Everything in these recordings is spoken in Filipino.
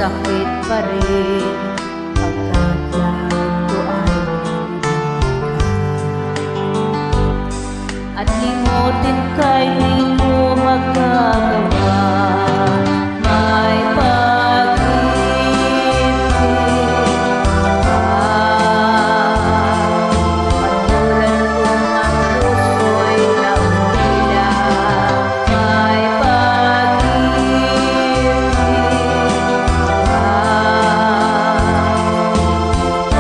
sakit pa rin pagkat langit ko ay at limutin ka'y di mo magagawa. May pag-ibig patulan kong ang puso'y naumila. May pag-ibig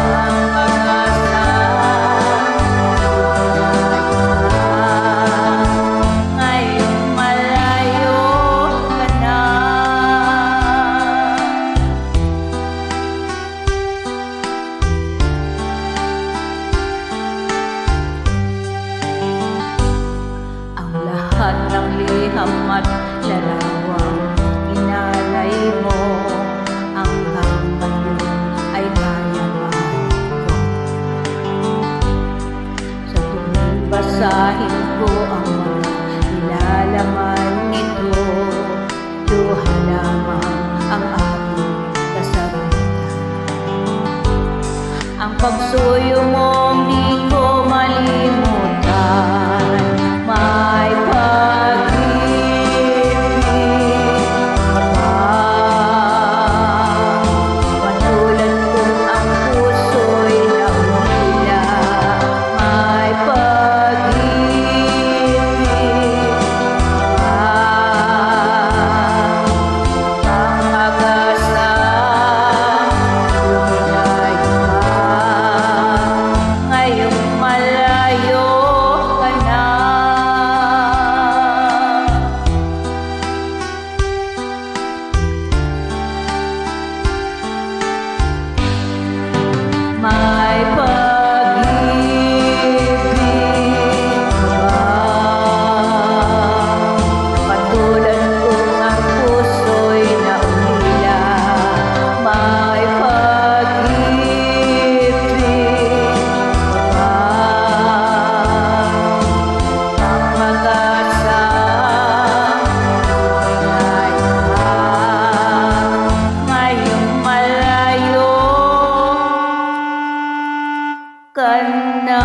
ang pag-asa ngayong malayo ka na. Ang lahat ng liham at larawan inalay mo hanggang ngayon ay nalaman ko. Sa tuwing basahin ko ang mga nilalaman nito, luha lamang ang aking kasagutan. Ang pagsuyo mong di ko malimutan. May pag-ibig patulan kong ang puso'y naumila. May pag-ibig ang mag-asa luminay pa ngayong malayo ka na. May pag-ibig patulan kong ang puso'y naumila. May pag-ibig ang mag-asa luminay pa ngayong malayo ka na.